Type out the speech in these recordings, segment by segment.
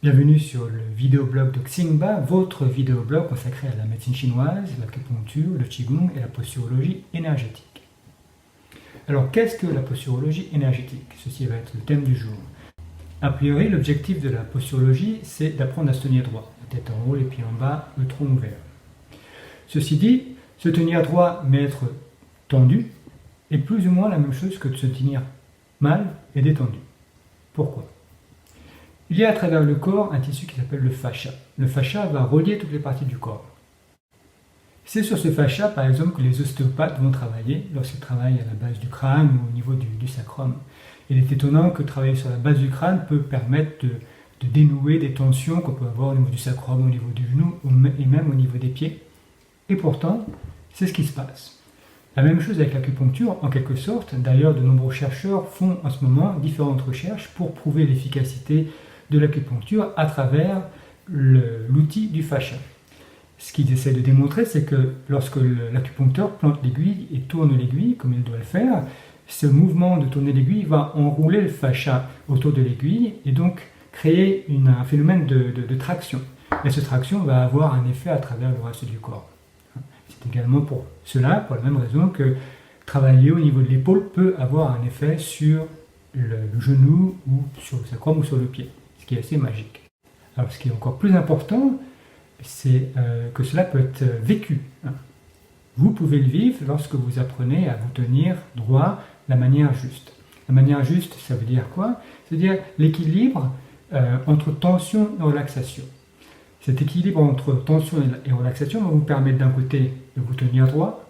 Bienvenue sur le vidéoblog de Xingba, votre vidéoblog consacré à la médecine chinoise, l'acupuncture, le qigong et la posturologie énergétique. Alors qu'est-ce que la posturologie énergétique? Ceci va être le thème du jour. A priori, l'objectif de la posturologie, c'est d'apprendre à se tenir droit, la tête en haut, les pieds en bas, le tronc ouvert. Ceci dit, se tenir droit mais être tendu est plus ou moins la même chose que de se tenir mal et détendu. Pourquoi? Il y a à travers le corps un tissu qui s'appelle le fascia. Le fascia va relier toutes les parties du corps. C'est sur ce fascia, par exemple, que les ostéopathes vont travailler lorsqu'ils travaillent à la base du crâne ou au niveau du sacrum. Il est étonnant que travailler sur la base du crâne peut permettre de dénouer des tensions qu'on peut avoir au niveau du sacrum, au niveau du genou et même au niveau des pieds. Et pourtant, c'est ce qui se passe. La même chose avec l'acupuncture, en quelque sorte. D'ailleurs, de nombreux chercheurs font en ce moment différentes recherches pour prouver l'efficacité de l'acupuncture à travers l'outil du fascia. Ce qu'ils essaient de démontrer, c'est que lorsque l'acupuncteur plante l'aiguille et tourne l'aiguille, comme il doit le faire, ce mouvement de tourner l'aiguille va enrouler le fascia autour de l'aiguille et donc créer un phénomène de traction. Et cette traction va avoir un effet à travers le reste du corps. C'est également pour cela, pour la même raison, que travailler au niveau de l'épaule peut avoir un effet sur le genou ou sur le sacrum ou sur le pied, ce qui est assez magique. Alors ce qui est encore plus important, c'est que cela peut être vécu. Vous pouvez le vivre lorsque vous apprenez à vous tenir droit de la manière juste. La manière juste, ça veut dire quoi? C'est-à-dire l'équilibre entre tension et relaxation. Cet équilibre entre tension et relaxation va vous permettre d'un côté de vous tenir droit,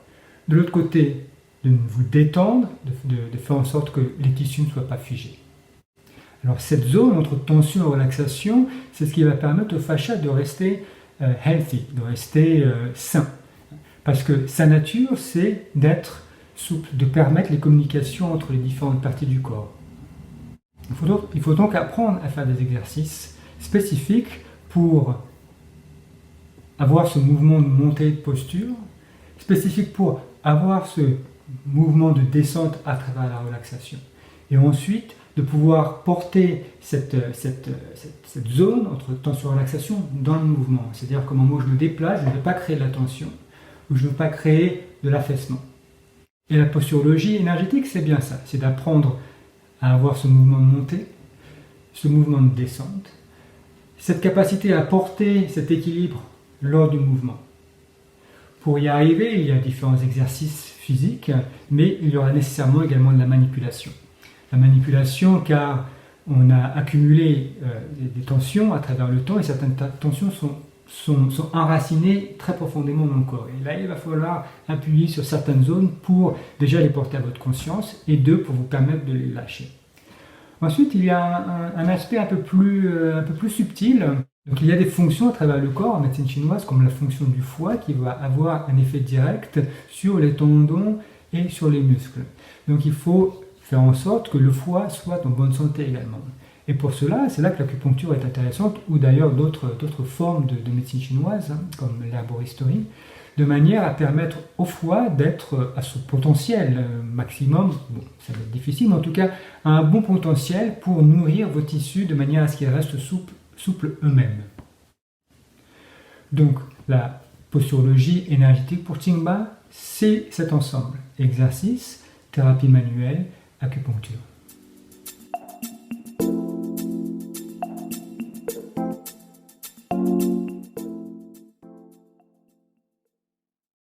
de l'autre côté de vous détendre, de faire en sorte que les tissus ne soient pas figés. Alors cette zone entre tension et relaxation, c'est ce qui va permettre au fascia de rester healthy, de rester sain. Parce que sa nature, c'est d'être souple, de permettre les communications entre les différentes parties du corps. Il faut donc apprendre à faire des exercices spécifiques pour avoir ce mouvement de montée de posture, spécifique pour avoir ce mouvement de descente à travers la relaxation. Et ensuite, de pouvoir porter cette zone entre tension et relaxation dans le mouvement. C'est-à-dire comment moi je me déplace, je ne vais pas créer de la tension, ou je ne veux pas créer de l'affaissement. Et la posturologie énergétique, c'est bien ça, c'est d'apprendre à avoir ce mouvement de montée, ce mouvement de descente, cette capacité à porter cet équilibre lors du mouvement. Pour y arriver, il y a différents exercices physiques, mais il y aura nécessairement également de la manipulation. La manipulation, car on a accumulé des tensions à travers le temps et certaines tensions sont enracinées très profondément dans le corps. Et là, il va falloir appuyer sur certaines zones pour déjà les porter à votre conscience et deux, pour vous permettre de les lâcher. Ensuite, il y a un aspect un peu plus subtil. Donc, il y a des fonctions à travers le corps en médecine chinoise, comme la fonction du foie, qui va avoir un effet direct sur les tendons et sur les muscles. Donc, il faut faire en sorte que le foie soit en bonne santé également. Et pour cela, c'est là que l'acupuncture est intéressante, ou d'ailleurs d'autres formes de médecine chinoise, comme l'herboristerie, de manière à permettre au foie d'être à son potentiel maximum, bon, ça va être difficile, mais en tout cas, à un bon potentiel pour nourrir vos tissus de manière à ce qu'ils restent souples eux-mêmes. Donc, la posturologie énergétique pour Xingba, c'est cet ensemble: exercice, thérapie manuelle, acupuncture.